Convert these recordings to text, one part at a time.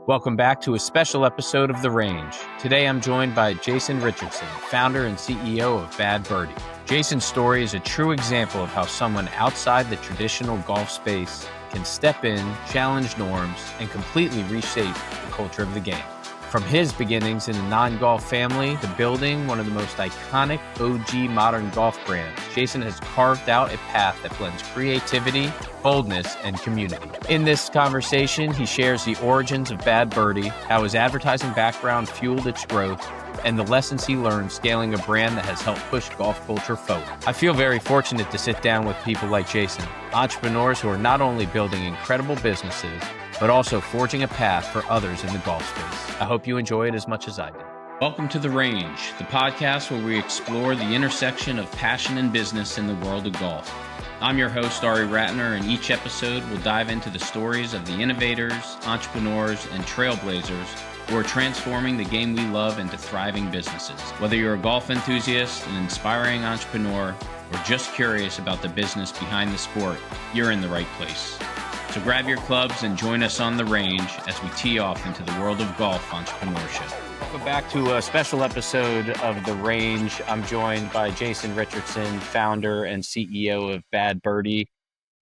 Welcome back to a special episode of The Range. Today I'm joined by Jason Richardson, founder and CEO of Bad Birdie. Jason's story is a true example of how someone outside the traditional golf space can step in, challenge norms, and completely reshape the culture of the game. From his beginnings in a non-golf family to building one of the most iconic OG modern golf brands, Jason has carved out a path that blends creativity, boldness, and community. In this conversation, he shares the origins of Bad Birdie, how his advertising background fueled its growth, and the lessons he learned scaling a brand that has helped push golf culture forward. I feel very fortunate to sit down with people like Jason, entrepreneurs who are not only building incredible businesses, but also forging a path for others in the golf space. I hope you enjoy it as much as I did. Welcome to The Range, the podcast where we explore the intersection of passion and business in the world of golf. I'm your host, Ari Ratner, and each episode will dive into the stories of the innovators, entrepreneurs, and trailblazers who are transforming the game we love into thriving businesses. Whether you're a golf enthusiast, an inspiring entrepreneur, or just curious about the business behind the sport, you're in the right place. So grab your clubs and join us on The Range as we tee off into the world of golf entrepreneurship. Welcome back to a special episode of The Range. I'm joined by Jason Richardson, founder and CEO of Bad Birdie.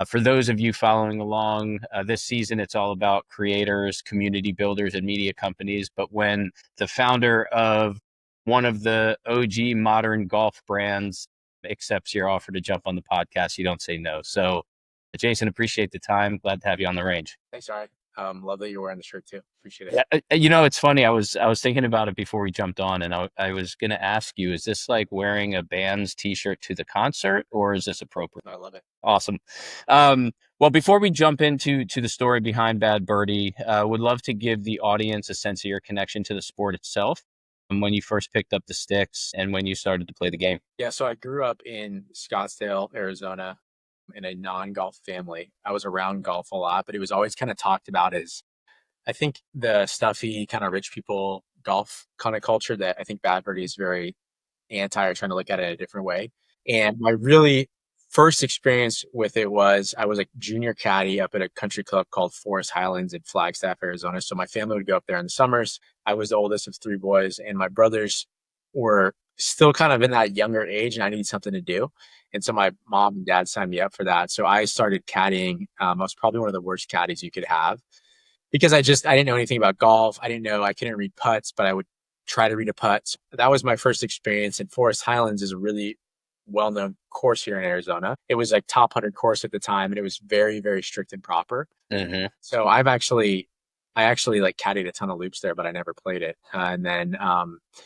For those of you following along, this season it's all about creators, community builders, and media companies. But when the founder of one of the OG modern golf brands accepts your offer to jump on the podcast, you don't say no. So Jason, appreciate the time. Glad to have you on The Range. Thanks, Ari. Love that you're wearing the shirt too. Appreciate it. Yeah, it's funny. I was thinking about it before we jumped on, and I was going to ask you: is this like wearing a band's T-shirt to the concert, or is this appropriate? I love it. Awesome. Well, before we jump into the story behind Bad Birdie, would love to give the audience a sense of your connection to the sport itself, and when you first picked up the sticks, and when you started to play the game. Yeah, so I grew up in Scottsdale, Arizona, in a non-golf family. I was around golf a lot, but it was always kind of talked about as, I think, the stuffy kind of rich people golf kind of culture that I think Bad Birdie is very anti, or trying to look at it a different way. And my really first experience with it was I was a junior caddy up at a country club called Forest Highlands in Flagstaff, Arizona. So my family would go up there in the summers. I was the oldest of three boys, and my brothers were still kind of in that younger age, and I needed something to do. And so my mom and dad signed me up for that. So I started caddying. I was probably one of the worst caddies you could have because I didn't know anything about golf. I couldn't read putts, but I would try to read a putt. So that was my first experience. And Forest Highlands is a really well-known course here in Arizona. It was like top 100 course at the time, and it was very, very strict and proper. Mm-hmm. So I actually like caddied a ton of loops there, but I never played it. And then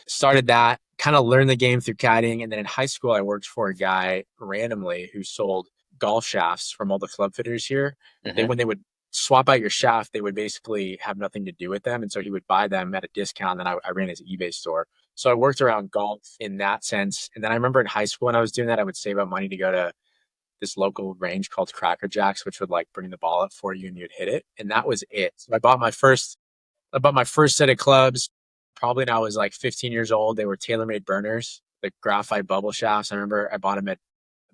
started that, kind of learned the game through caddying. And then in high school, I worked for a guy randomly who sold golf shafts from all the club fitters here. Mm-hmm. When they would swap out your shaft, they would basically have nothing to do with them. And so he would buy them at a discount. And then I ran his eBay store. So I worked around golf in that sense. And then I remember in high school when I was doing that, I would save up money to go to this local range called Cracker Jacks, which would like bring the ball up for you and you'd hit it. And that was it. So I bought my first set of clubs. Probably when I was like 15 years old. They were TaylorMade burners, the graphite bubble shafts. I remember I bought them at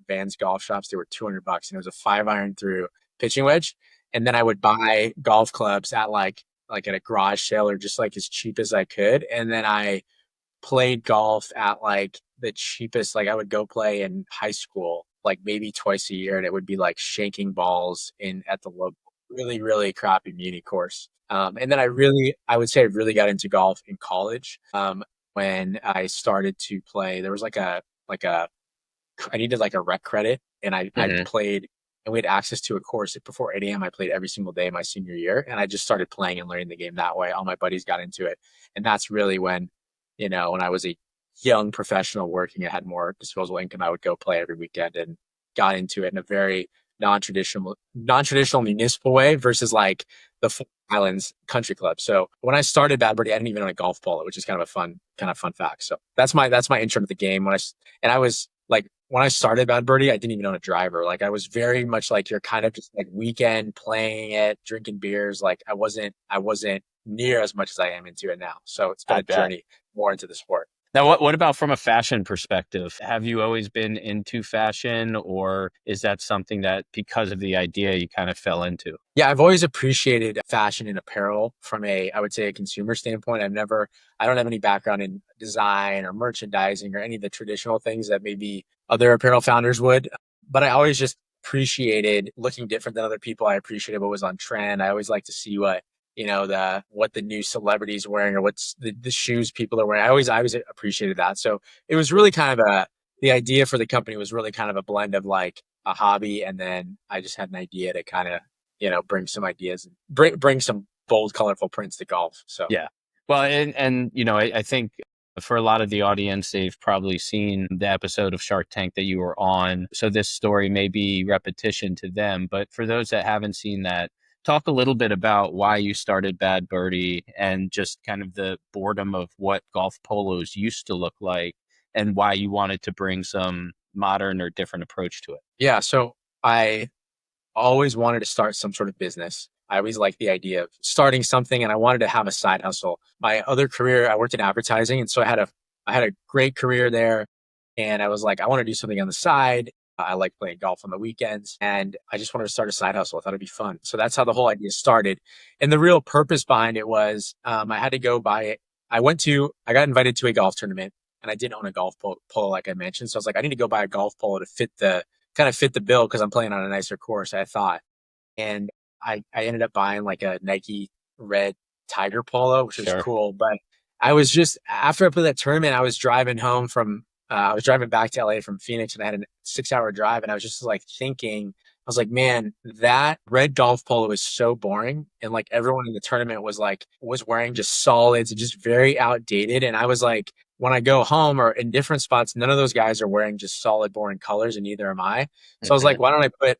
Vans golf shops. They were $200, and it was a 5-iron through pitching wedge. And then I would buy golf clubs at like at a garage sale or just like as cheap as I could. And then I played golf at like the cheapest. Like I would go play in high school, like maybe twice a year, and it would be like shanking balls at the local, really, really crappy muni course. And then I would say I really got into golf in college. When I started to play, there was I needed like a rec credit, and I played, and we had access to a course before 8 a.m. I played every single day my senior year, and I just started playing and learning the game that way. All my buddies got into it. And that's really when I was a young professional working, I had more disposable income. I would go play every weekend and got into it in a very non-traditional municipal way versus like the Forest Highlands Country Club. So when I started Bad Birdie, I didn't even own a golf ball, which is kind of a fun fact. So that's my intro to the game. When I started Bad Birdie, I didn't even own a driver. Like I was very much like you're kind of just like weekend playing it, drinking beers. Like I wasn't near as much as I am into it now. So it's been a journey more into the sport. Now, what about from a fashion perspective? Have you always been into fashion, or is that something that because of the idea you kind of fell into? Yeah, I've always appreciated fashion and apparel from I would say a consumer standpoint. I don't have any background in design or merchandising or any of the traditional things that maybe other apparel founders would. But I always just appreciated looking different than other people. I appreciated what was on trend. I always like to see what the new celebrities wearing or what's the shoes people are wearing. I always appreciated that. So it was really kind of the idea for the company was really kind of a blend of like a hobby, and then I just had an idea to kind of bring some ideas and bring some bold, colorful prints to golf. So Yeah. Well, and I think for a lot of the audience, they've probably seen the episode of Shark Tank that you were on. So this story may be repetition to them, but for those that haven't seen that, talk a little bit about why you started Bad Birdie and just kind of the boredom of what golf polos used to look like and why you wanted to bring some modern or different approach to it. yeah, so I always wanted to start some sort of business. I always liked the idea of starting something, and I wanted to have a side hustle. My other career, I worked in advertising, and so I had a great career there, and I was like, I want to do something on the side. I like playing golf on the weekends, and I just wanted to start a side hustle. I thought it'd be fun. So that's how the whole idea started. And the real purpose behind it was I had to go buy it. I got invited to a golf tournament, and I didn't own a polo like I mentioned. So I was like, I need to go buy a golf polo to fit the bill because I'm playing on a nicer course, I thought. And I ended up buying like a Nike red Tiger polo, which was Sure. cool. But I was just after I played that tournament, I was driving back to LA from Phoenix, and I had a 6 hour drive, and I was just like thinking, I was like, man, that red golf polo is so boring. And like everyone in the tournament was wearing just solids and just very outdated. And I was like, when I go home or in different spots, none of those guys are wearing just solid, boring colors, and neither am I. So I was like, Mhm. why don't I put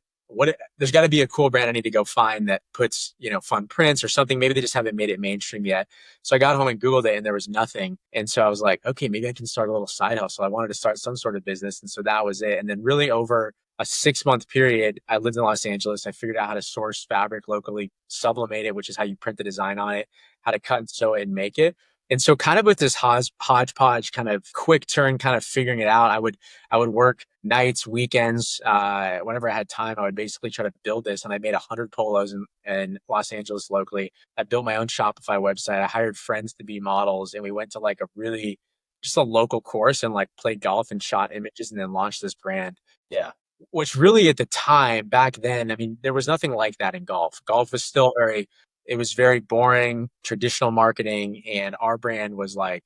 there's got to be a cool brand I need to go find that puts, fun prints or something. Maybe they just haven't made it mainstream yet. So I got home and Googled it and there was nothing. And so I was like, okay, maybe I can start a little side hustle. I wanted to start some sort of business. And so that was it. And then really over a 6 month period, I lived in Los Angeles. I figured out how to source fabric locally, sublimate it, which is how you print the design on it, how to cut and sew it and make it. And so kind of with this hodgepodge kind of quick turn, kind of figuring it out, I would work nights, weekends, whenever I had time. I would basically try to build this, and I made 100 polos in Los Angeles locally. I built my own Shopify website. I hired friends to be models, and we went to like just a local course and like played golf and shot images, and then launched this brand. Yeah. Which really at the time back then, I mean, there was nothing like that in golf. Golf was still it was very boring, traditional marketing. And our brand was like,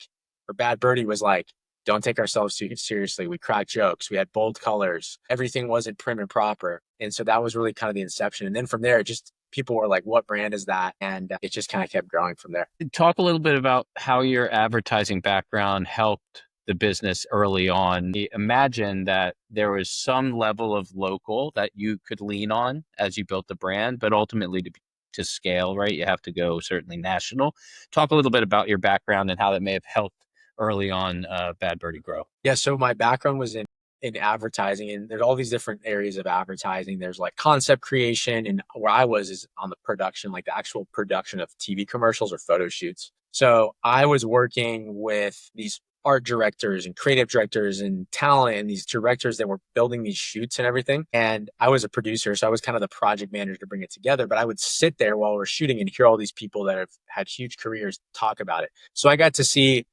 or Bad Birdie was like, don't take ourselves too seriously. We crack jokes. We had bold colors. Everything wasn't prim and proper. And so that was really kind of the inception. And then from there, people were like, what brand is that? And it just kind of kept growing from there. Talk a little bit about how your advertising background helped the business early on. Imagine that there was some level of local that you could lean on as you built the brand, but ultimately to scale, right? You have to go certainly national. Talk a little bit about your background and how that may have helped early on Bad Birdie grow. Yeah, so my background was in advertising, and there's all these different areas of advertising. There's like concept creation, and where I was is on the production, like the actual production of TV commercials or photo shoots. So I was working with these art directors and creative directors and talent and these directors that were building these shoots and everything. And I was a producer, so I was kind of the project manager to bring it together. But I would sit there while we're shooting and hear all these people that have had huge careers talk about it. So I got to see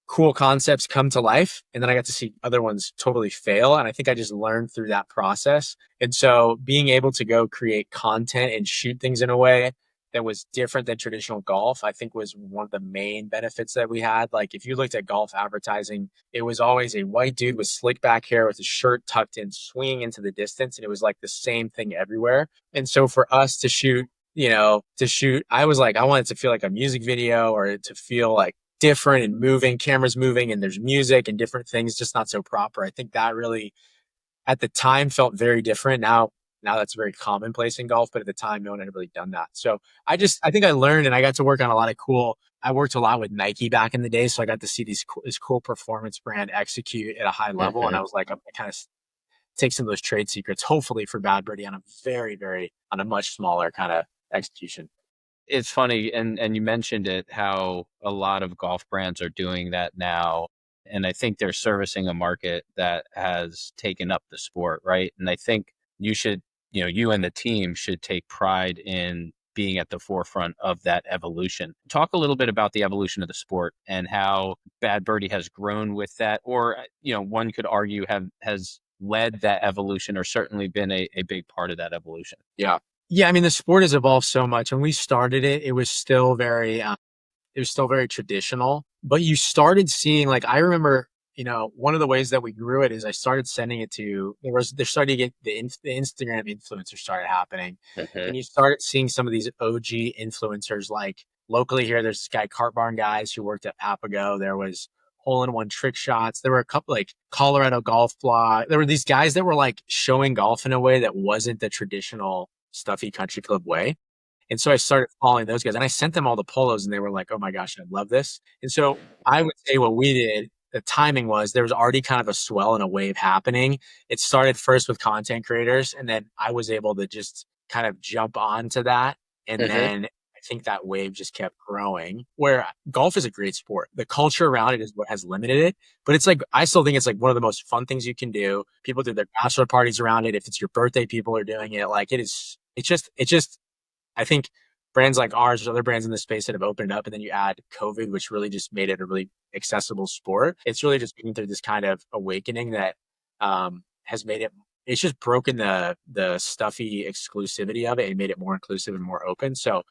cool concepts come to life. And then I got to see other ones totally fail. And I think I just learned through that process. And so being able to go create content and shoot things in a way that was different than traditional golf, I think was one of the main benefits that we had. Like if you looked at golf advertising, it was always a white dude with slick back hair with his shirt tucked in, swinging into the distance. And it was like the same thing everywhere. And so for us to shoot, I was like, I want it to feel like a music video or to feel like different and moving, cameras moving, and there's music and different things, just not so proper. I think that really at the time felt very different. Now that's very commonplace in golf, but at the time no one had really done that. So I think I learned, and I got to work on a lot of I worked a lot with Nike back in the day. So I got to see this cool performance brand execute at a high level. And I Mhm. was like, I'm kind of take some of those trade secrets, hopefully for Bad Birdie on a on a much smaller kind of execution. It's funny, and you mentioned it, how a lot of golf brands are doing that now. And I think they're servicing a market that has taken up the sport, right? And I think you should, you and the team should take pride in being at the forefront of that evolution. Talk a little bit about the evolution of the sport and how Bad Birdie has grown with that, or, one could argue has led that evolution or certainly been a big part of that evolution. Yeah. Yeah. I mean, the sport has evolved so much. When we started it, it was still very traditional, but you started seeing, like, I remember, one of the ways that we grew it is I started sending it to, there started to get the Instagram influencers started happening. And you started seeing some of these OG influencers, like locally here, there's this guy, Cart Barn Guys, who worked at Papago. There was hole in one trick shots. There were a couple, like Colorado Golf Blog. There were these guys that were like showing golf in a way that wasn't the traditional stuffy country club way. And so I started following those guys and I sent them all the polos and they were like, oh my gosh, I love this. And so I would say what we did, the timing was there was already kind of a swell and a wave happening. It started first with content creators and then I was able to just kind of jump onto that. And then I think that wave just kept growing, where golf is a great sport. The culture around it is what has limited it. But it's like, I still think it's like one of the most fun things you can do. People do their bachelor parties around it. If it's your birthday, people are doing it. Like it's just, I think brands like ours, there's other brands in the space that have opened up, and then you add COVID, which really just made it a really accessible sport. It's really just been through this kind of awakening that has made it. It's just broken the stuffy exclusivity of it and made it more inclusive and more open. So,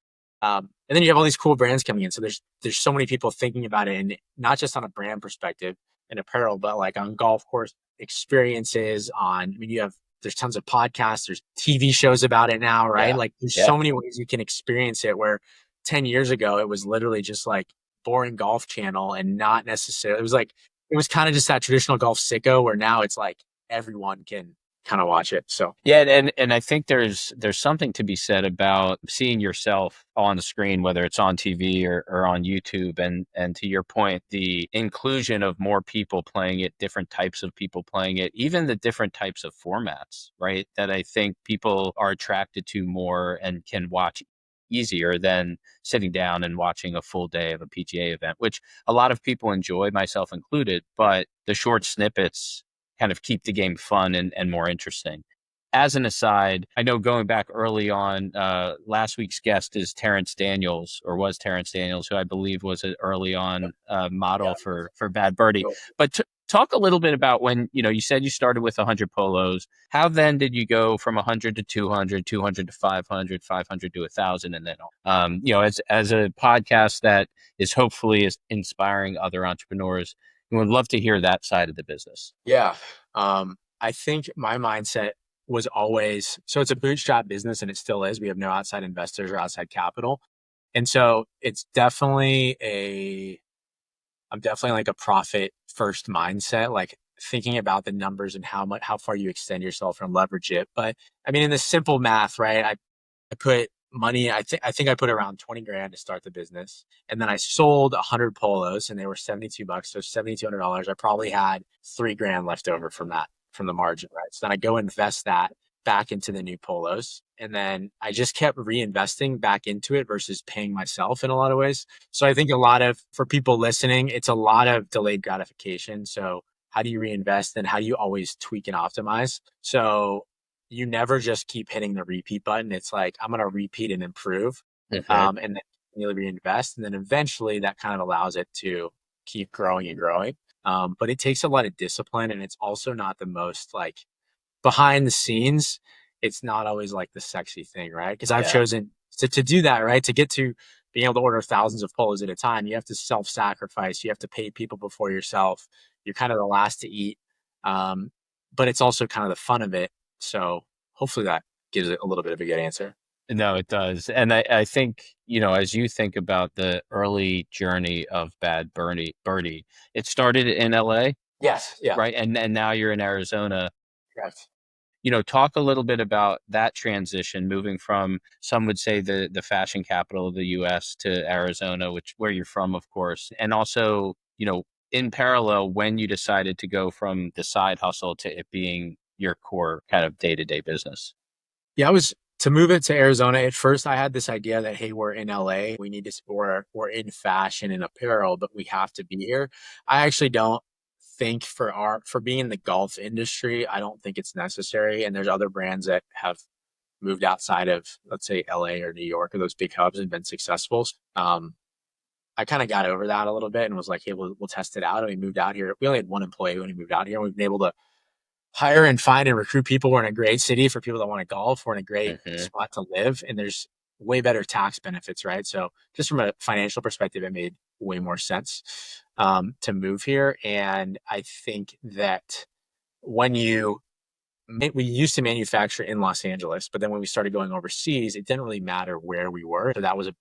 and then you have all these cool brands coming in. So there's so many people thinking about it, and not just on a brand perspective and apparel, but like on golf course experiences. I mean, there's tons of podcasts, there's TV shows about it now, right? Like there's so many ways you can experience it, where 10 years ago, it was literally just like boring golf channel and not necessarily, it was kind of just that traditional golf sicko, where now it's like everyone can kind of watch it. So yeah, and I think there's something to be said about seeing yourself on the screen, whether it's on TV or on YouTube, and to your point, the inclusion of more people playing it, different types of people playing it, even the different types of formats, right? That I think people are attracted to more and can watch easier than sitting down and watching a full day of a PGA event, which a lot of people enjoy, myself included, but the short snippets kind of keep the game fun and more interesting. As an aside, I know going back early on, last week's guest is Terrence Daniels, or was Terrence Daniels, who I believe was an early on model for Bad Birdie. But talk a little bit about when, you said you started with 100 polos. How then did you go from 100 to 200, 200 to 500, 500 to 1,000, and then, as a podcast that is hopefully inspiring other entrepreneurs, we would love to hear that side of the business. Yeah. I think my mindset was always, so it's a bootstrap business and it still is. We have no outside investors or outside capital. And so it's I'm definitely like a profit first mindset, like thinking about the numbers and how far you extend yourself and leverage it. But I mean, in the simple math, right? I put money, I think I put around 20 grand to start the business. And then I sold 100 polos and they were $72. So $7,200. I probably had 3 grand left over from the margin, right? So then I go invest that back into the new polos. And then I just kept reinvesting back into it versus paying myself in a lot of ways. So I think for people listening, it's a lot of delayed gratification. So how do you reinvest and how do you always tweak and optimize? So you never just keep hitting the repeat button. It's like, I'm going to repeat and improve, and then continually reinvest. And then eventually that kind of allows it to keep growing and growing. But it takes a lot of discipline, and it's also not the most like behind the scenes. It's not always like the sexy thing, right? Because I've chosen to do that, right? To get to being able to order thousands of polos at a time, you have to self-sacrifice. You have to pay people before yourself. You're kind of the last to eat. But it's also kind of the fun of it. So hopefully that gives it a little bit of a good answer. No, it does. And I think, as you think about the early journey of Bad Birdie, it started in LA. Yes. Yeah. Right. And now you're in Arizona. Correct. Talk a little bit about that transition, moving from, some would say, the fashion capital of the US to Arizona, where you're from, of course. And also, in parallel, when you decided to go from the side hustle to it being your core kind of day-to-day business. Yeah, to move it to Arizona. At first I had this idea that, hey, we're in LA. We need to, we're in fashion and apparel, but we have to be here. I actually don't think for being in the golf industry, I don't think it's necessary. And there's other brands that have moved outside of, let's say, LA or New York or those big hubs and been successful. I kind of got over that a little bit and was like, hey, we'll test it out. And we moved out here. We only had one employee when we moved out here. We've been able to hire and find and recruit people. We're in a great city for people that want to golf. We're in a great Hmm. spot to live. And there's way better tax benefits, right? So just from a financial perspective, it made way more sense to move here. And I think that when we used to manufacture in Los Angeles, but then when we started going overseas, it didn't really matter where we were. So that was a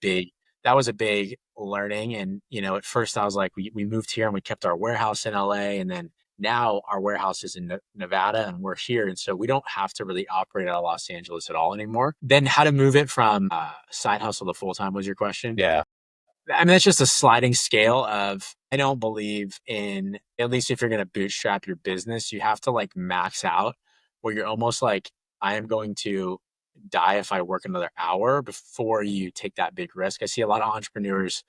big learning. And, at first I was like, we moved here and we kept our warehouse in LA. And then now our warehouse is in Nevada and we're here. And so we don't have to really operate out of Los Angeles at all anymore. Then how to move it from side hustle to full time was your question. Yeah. I mean, that's just a sliding scale of, I don't believe in, at least if you're going to bootstrap your business, you have to like max out where you're almost like, I am going to die if I work another hour before you take that big risk. I see a lot of entrepreneurs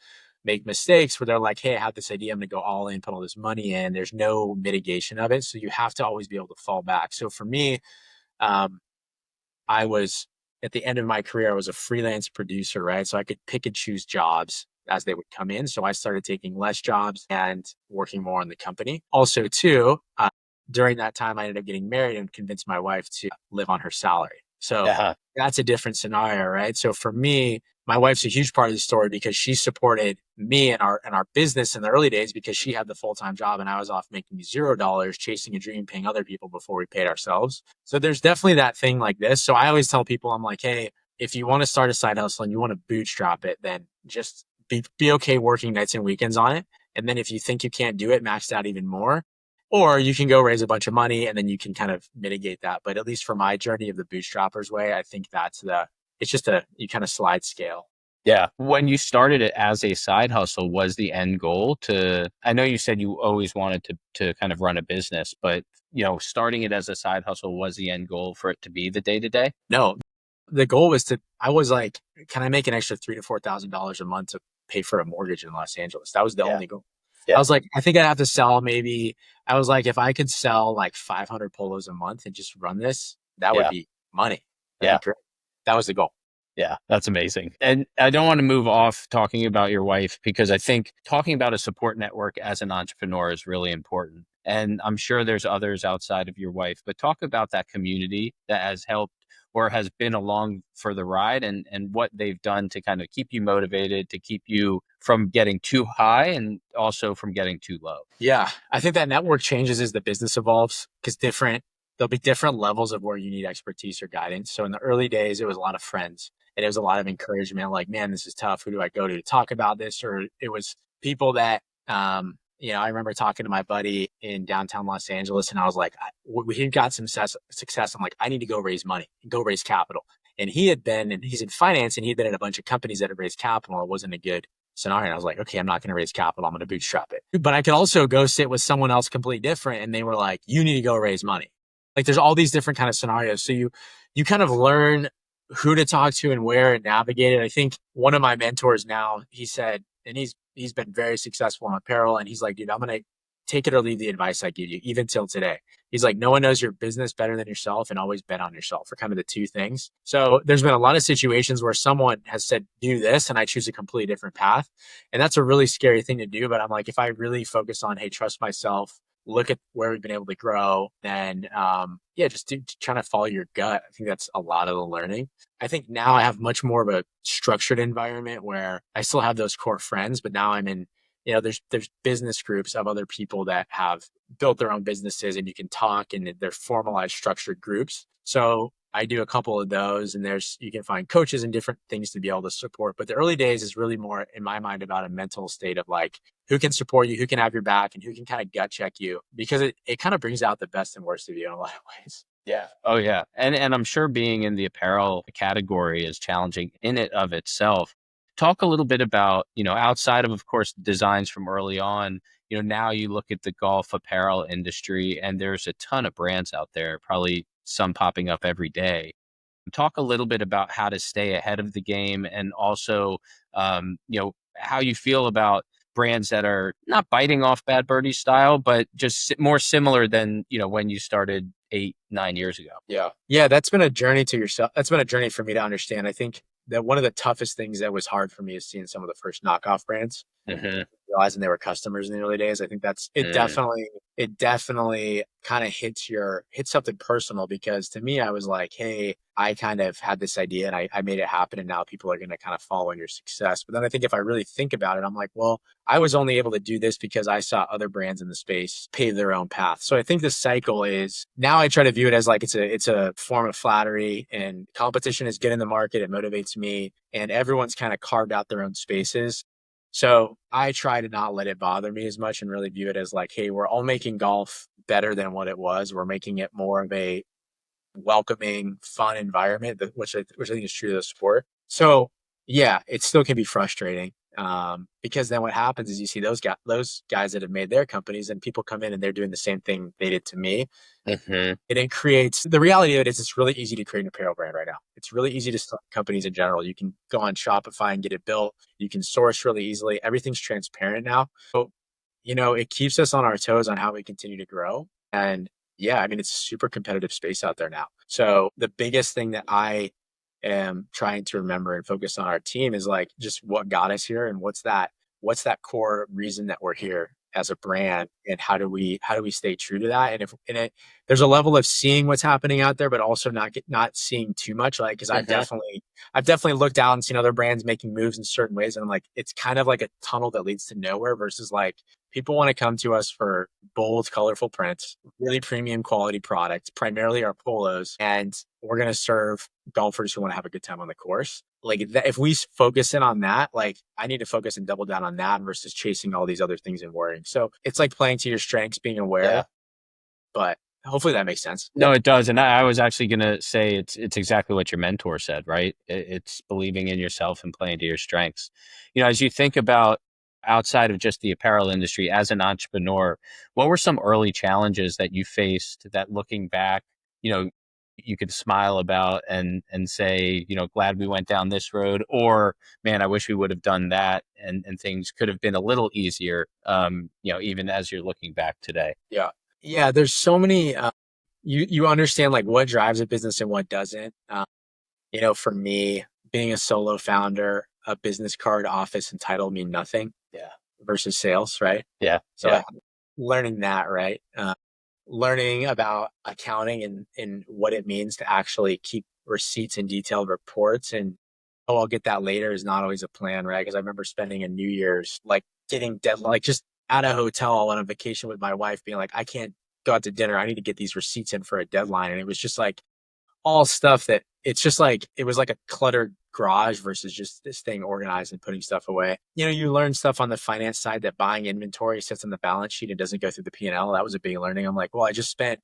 make mistakes where they're like, hey, I have this idea. I'm going to go all in, put all this money in. There's no mitigation of it. So you have to always be able to fall back. So for me, um, I was at the end of my career, I was a freelance producer, right? So I could pick and choose jobs as they would come in. So I started taking less jobs and working more on the company. Also, too, during that time, I ended up getting married and convinced my wife to live on her salary. So Yeah. that's a different scenario, right? So for me, my wife's a huge part of the story because she supported me and our business in the early days because she had the full-time job and I was off making $0, chasing a dream, paying other people before we paid ourselves. So there's definitely that thing like this. So I always tell people, I'm like, hey, if you want to start a side hustle and you want to bootstrap it, then just be okay working nights and weekends on it. And then if you think you can't do it, max out even more. Or you can go raise a bunch of money and then you can kind of mitigate that. But at least for my journey of the bootstrappers way, I think it's just you kind of slide scale. Yeah. When you started it as a side hustle, was the end goal to, I know you said you always wanted to kind of run a business, but starting it as a side hustle was the end goal for it to be the day to day? No, the goal was I was like, can I make an extra $3,000 to $4,000 a month to pay for a mortgage in Los Angeles? That was the Yeah. only goal. I Yeah. was like, I think I'd have to sell I was like, if I could sell like 500 polos a month and just run this, that would Yeah. be money. That'd Yeah. be great. That was the goal. Yeah, that's amazing. And I don't want to move off talking about your wife because I think talking about a support network as an entrepreneur is really important. And I'm sure there's others outside of your wife, but talk about that community that has helped or has been along for the ride and what they've done to kind of keep you motivated, to keep you from getting too high and also from getting too low. Yeah, I think that network changes as the business evolves because there'll be different levels of where you need expertise or guidance. So in the early days, it was a lot of friends and it was a lot of encouragement, like, man, this is tough. Who do I go to talk about this? Or it was people that, I remember talking to my buddy in downtown Los Angeles and I was like, he got some success. I'm like, I need to go raise money, go raise capital. And he's in finance and he'd been at a bunch of companies that had raised capital. It wasn't a good scenario. And I was like, okay, I'm not going to raise capital. I'm going to bootstrap it. But I could also go sit with someone else completely different. And they were like, you need to go raise money. Like there's all these different kind of scenarios. So you kind of learn who to talk to and where and navigate it. I think one of my mentors now, he said, and he's been very successful in apparel. And he's like, dude, I'm going to take it or leave the advice I give you, even till today. He's like, no one knows your business better than yourself and always bet on yourself are kind of the two things. So there's been a lot of situations where someone has said, do this, and I choose a completely different path. And that's a really scary thing to do. But I'm like, if I really focus on, hey, trust myself, look at where we've been able to grow, then just trying to follow your gut. I think that's a lot of the learning. I think now I have much more of a structured environment where I still have those core friends, but now I'm in, there's business groups of other people that have built their own businesses and you can talk and they're formalized structured groups. So I do a couple of those and you can find coaches and different things to be able to support. But the early days is really more in my mind about a mental state of like, who can support you, who can have your back and who can kind of gut check you because it kind of brings out the best and worst of you in a lot of ways. Yeah. Oh yeah. And I'm sure being in the apparel category is challenging in it of itself. Talk a little bit about, outside of course, designs from early on, now you look at the golf apparel industry and there's a ton of brands out there, probably some popping up every day. Talk a little bit about how to stay ahead of the game and also, how you feel about brands that are not biting off Bad Birdie style, but just more similar than, when you started 8, 9 years ago? Yeah. Yeah. That's been a journey to yourself. That's been a journey for me to understand. I think that one of the toughest things that was hard for me is seeing some of the first knockoff brands and Hmm. realizing they were customers in the early days. I think it definitely kind of hits something personal, because to me, I was like, hey, I kind of had this idea and I made it happen, and now people are going to kind of follow in your success. But then I think if I really think about it, I'm like, well, I was only able to do this because I saw other brands in the space pave their own path. So I think the cycle is, now I try to view it as like it's a form of flattery, and competition is good in the market. It motivates me, and everyone's kind of carved out their own spaces. So I try to not let it bother me as much and really view it as like, hey, we're all making golf better than what it was. We're making it more of a welcoming, fun environment, which I think is true to the sport. So yeah, it still can be frustrating, because then what happens is you see those guys that have made their companies, and people come in and they're doing the same thing they did to me. Hmm. And it creates, the reality of it is, it's really easy to create an apparel brand right now. It's really easy to start companies in general. You can go on Shopify and get it built. You can source really easily. Everything's transparent now. So, it keeps us on our toes on how we continue to grow. And yeah, I mean, it's a super competitive space out there now. So the biggest thing that I am trying to remember and focus on our team is like just what got us here, and what's that core reason that we're here as a brand, and how do we stay true to that. And if and it there's a level of seeing what's happening out there, but also not seeing too much, like, because I've Hmm. definitely looked out and seen other brands making moves in certain ways, and I'm like, it's kind of like a tunnel that leads to nowhere, versus like, people want to come to us for bold, colorful prints, really premium quality products, primarily our polos, and we're going to serve golfers who want to have a good time on the course. Like that, if we focus in on that, like, I need to focus and double down on that versus chasing all these other things and worrying. So it's like playing to your strengths, being Yeah. aware, but hopefully that makes sense. No, it does. And I was actually going to say it's exactly what your mentor said, right? It's believing in yourself and playing to your strengths. As you think about outside of just the apparel industry as an entrepreneur, what were some early challenges that you faced that, looking back, you know, you could smile about and say, glad we went down this road, or man, I wish we would have done that, and things could have been a little easier, even as you're looking back today. Yeah. Yeah. There's so many, you understand like what drives a business and what doesn't. For me, being a solo founder, a business card, office, and title mean nothing. Yeah. Versus sales, right? Yeah. So Yeah. learning that, right? Learning about accounting and what it means to actually keep receipts and detailed reports, and oh, I'll get that later is not always a plan, right? Because I remember spending a New Year's like getting dead, like just at a hotel on a vacation with my wife, being like, I can't go out to dinner. I need to get these receipts in for a deadline. And it was just like all stuff that it's just like, it was like a cluttered garage versus just this thing organized and putting stuff away. You learn stuff on the finance side, that buying inventory sits on the balance sheet and doesn't go through the P&L. That was a big learning. I'm like, well, I just spent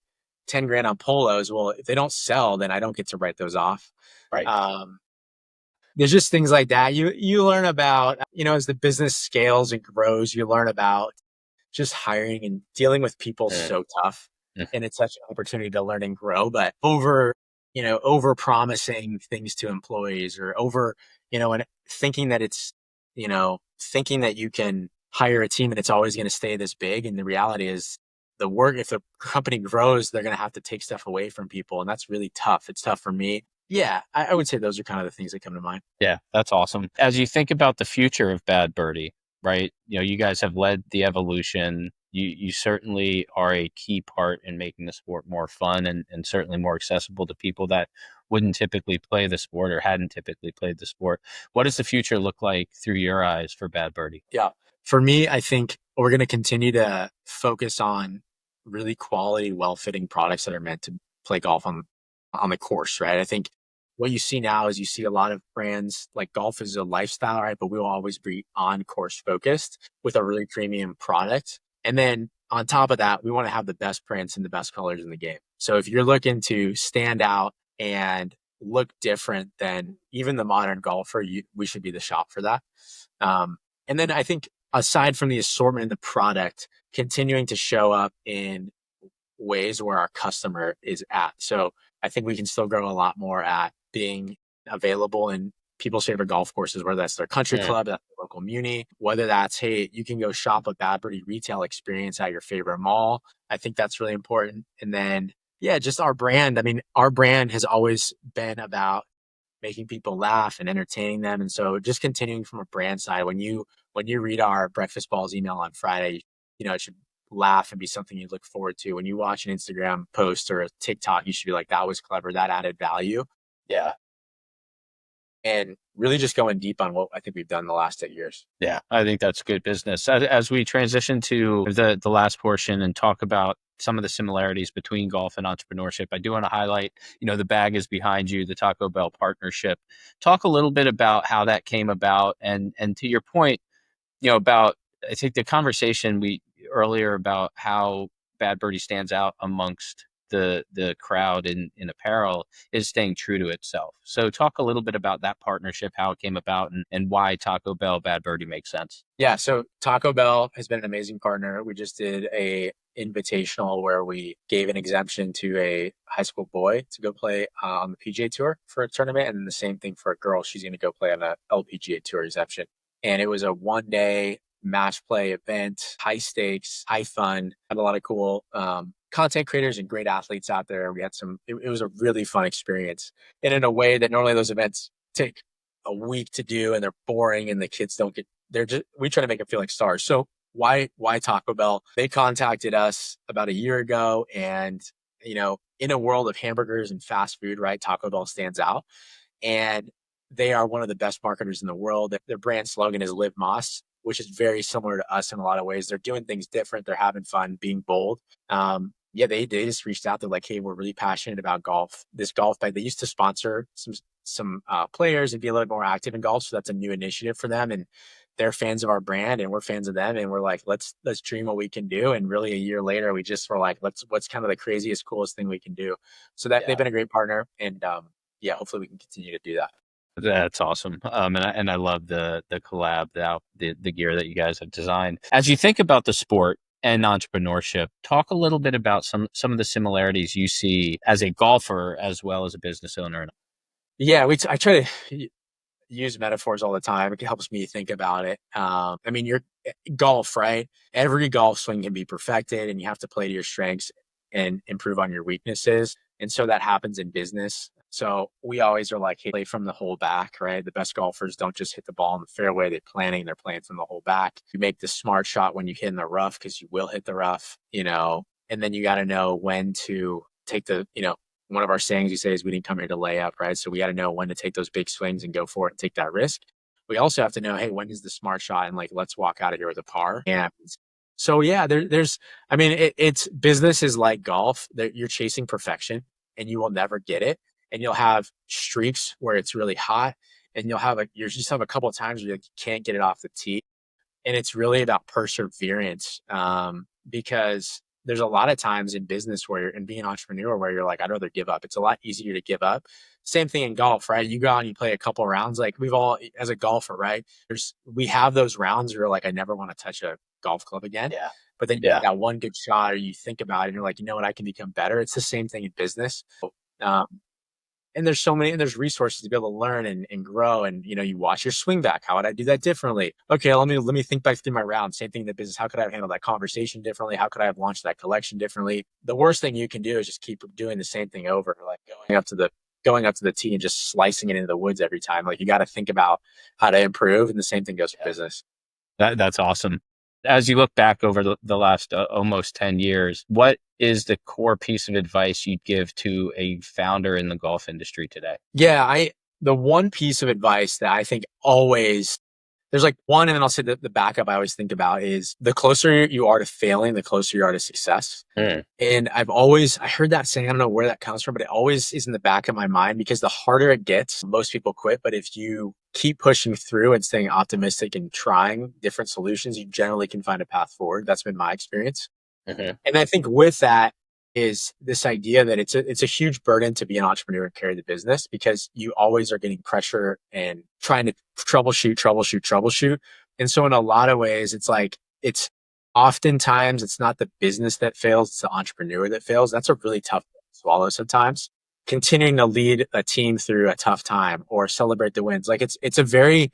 10 grand on polos. Well, if they don't sell, then I don't get to write those off. Right. There's just things like that. You learn about, as the business scales and grows, you learn about just hiring and dealing with people, so tough. Mm. And it's such an opportunity to learn and grow, but over promising things to employees, or and thinking that you can hire a team and it's always going to stay this big. And the reality is, if the company grows, they're going to have to take stuff away from people. And that's really tough. It's tough for me. Yeah. I would say those are kind of the things that come to mind. Yeah, that's awesome. As you think about the future of Bad Birdie, right? You guys have led the evolution. You certainly are a key part in making the sport more fun, and certainly more accessible to people that wouldn't typically play the sport or hadn't typically played the sport. What does the future look like through your eyes for Bad Birdie? Yeah. For me, I think we're going to continue to focus on really quality, well-fitting products that are meant to play golf on the course, right? I think what you see now is you see a lot of brands, like, golf is a lifestyle, right? But we will always be on course focused with a really premium product. And then on top of that, we want to have the best prints and the best colors in the game. So if you're looking to stand out and look different than even the modern golfer, we should be the shop for that. And then I think, aside from the assortment and the product, continuing to show up in ways where our customer is at. So I think we can still grow a lot more at being available in people's favorite golf courses, whether that's their country Mm. club, that's their local muni, whether that's, hey, you can go shop a Bad Birdie retail experience at your favorite mall. I think that's really important. And then, yeah, just our brand. I mean, our brand has always been about making people laugh and entertaining them. And so just continuing from a brand side, when you read our breakfast balls email on Friday, it should laugh and be something you look forward to. When you watch an Instagram post or a TikTok, you should be like, that was clever, that added value. Yeah. And really just going deep on what I think we've done the last 8 years. Yeah, I think that's good business. As we transition to the last portion and talk about some of the similarities between golf and entrepreneurship, I do want to highlight, the bag is behind you, the Taco Bell partnership. Talk a little bit about how that came about, and to your point, about, I think the conversation we earlier about how Bad Birdie stands out amongst the crowd in apparel is staying true to itself. So talk a little bit about that partnership, how it came about, and why Taco Bell Bad Birdie makes sense. Yeah, so Taco Bell has been an amazing partner. We just did a invitational where we gave an exemption to a high school boy to go play on the PGA Tour for a tournament, and then the same thing for a girl. She's going to go play on a LPGA Tour exemption. And it was a 1 day match play event, high stakes, high fun. Had a lot of cool content creators and great athletes out there. We had it was a really fun experience. And in a way that normally those events take a week to do and they're boring and the kids don't get, we try to make them feel like stars. So why Taco Bell? They contacted us about a year ago, and in a world of hamburgers and fast food, right, Taco Bell stands out. And they are one of the best marketers in the world. Their brand slogan is Live Moss, which is very similar to us in a lot of ways. They're doing things different. They're having fun, being bold. Yeah, they just reached out. They're like, hey, we're really passionate about golf. This golf bag, they used to sponsor some players and be a little more active in golf. So that's a new initiative for them. And they're fans of our brand and we're fans of them. And we're like, let's dream what we can do. And really a year later, we just were like, what's kind of the craziest, coolest thing we can do. So that they've been a great partner. And yeah, hopefully we can continue to do that. That's awesome. And I love the collab, the gear that you guys have designed. As you think about the sport and entrepreneurship, talk a little bit about some of the similarities you see as a golfer as well as a business owner. Yeah, I try to use metaphors all the time. It helps me think about it. I mean, you're golf, right? Every golf swing can be perfected and you have to play to your strengths and improve on your weaknesses. And so that happens in business. So we always are like, hey, play from the hole back, right? The best golfers don't just hit the ball in the fairway. They're playing from the hole back. You make the smart shot when you hit in the rough because you will hit the rough, and then you got to know when to take one of our sayings we say is we didn't come here to lay up, right? So we got to know when to take those big swings and go for it and take that risk. We also have to know, hey, when is the smart shot and like, let's walk out of here with a par. And so, yeah, I mean, it's business is like golf. You're chasing perfection and you will never get it. And you'll have streaks where it's really hot and you just have a couple of times where you can't get it off the tee. And it's really about perseverance because there's a lot of times in business and being an entrepreneur where you're like, I'd rather give up. It's a lot easier to give up. Same thing in golf, right? You go out and you play a couple of rounds. Like we've all, as a golfer, right? We have those rounds where you're like, I never want to touch a golf club again. Yeah. But then you get that one good shot or you think about it and you're like, you know what? I can become better. It's the same thing in business. And there's resources to be able to learn and grow. And, you watch your swing back. How would I do that differently? Okay, let me think back through my round. Same thing in the business. How could I have handled that conversation differently? How could I have launched that collection differently? The worst thing you can do is just keep doing the same thing over, like going up to the tee and just slicing it into the woods every time. Like you got to think about how to improve. And the same thing goes for business. That's awesome. As you look back over the last almost 10 years, what is the core piece of advice you'd give to a founder in the golf industry today? Yeah, the one piece of advice that I think always, there's like one, and then I'll say the backup I always think about is the closer you are to failing, the closer you are to success. And I heard that saying, I don't know where that comes from, but it always is in the back of my mind because the harder it gets, most people quit. But if you keep pushing through and staying optimistic and trying different solutions, you generally can find a path forward. That's been my experience. And I think with that is this idea that it's a huge burden to be an entrepreneur and carry the business because you always are getting pressure and trying to troubleshoot. And so in a lot of ways, it's oftentimes it's not the business that fails, it's the entrepreneur that fails. That's a really tough thing to swallow sometimes. continuing to lead a team through a tough time or celebrate the wins. Like it's a very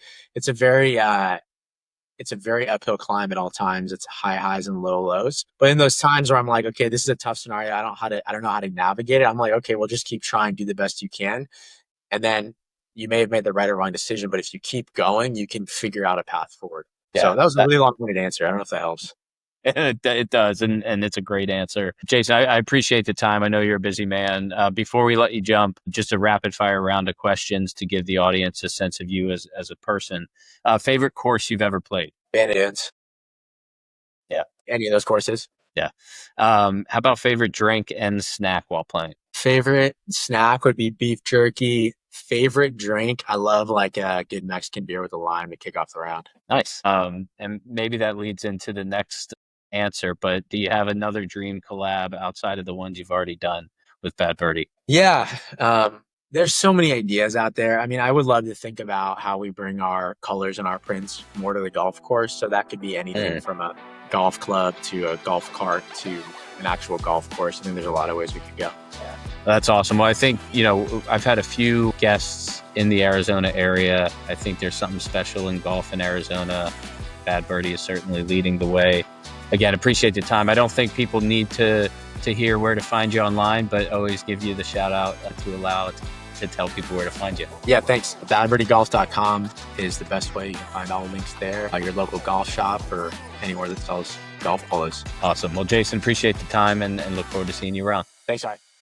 uphill climb at all times. It's high highs and low lows. But in those times where I'm like, okay, this is a tough scenario. I don't know how to navigate it. I'm like, okay, well, just keep trying, do the best you can. And then you may have made the right or wrong decision, but if you keep going, you can figure out a path forward. Yeah, so that was a really long-winded answer. I don't know if that helps. It does, and it's a great answer. Jason, I appreciate the time. I know you're a busy man. Before we let you jump, just a rapid fire round of questions to give the audience a sense of you as a person. Favorite course you've ever played? Bandits. Yeah. Any of those courses? Yeah. How about favorite drink and snack while playing? Favorite snack would be beef jerky. Favorite drink, I love like a good Mexican beer with a lime to kick off the round. Nice. And maybe that leads into the next answer, but do you have another dream collab outside of the ones you've already done with Bad Birdie? Yeah. There's so many ideas out there. I mean, I would love to think about how we bring our colors and our prints more to the golf course. So that could be anything from a golf club to a golf cart to an actual golf course. I think there's a lot of ways we could go. Yeah. That's awesome. Well, I think, I've had a few guests in the Arizona area. I think there's something special in golf in Arizona. Bad Birdie is certainly leading the way. Again, appreciate the time. I don't think people need to hear where to find you online, but always give you the shout out to allow to tell people where to find you. Yeah, thanks. badbirdiegolf.com is the best way. You can find all the links there. Your local golf shop or anywhere that sells golf polos. Awesome. Well, Jason, appreciate the time and look forward to seeing you around. Thanks, Ryan.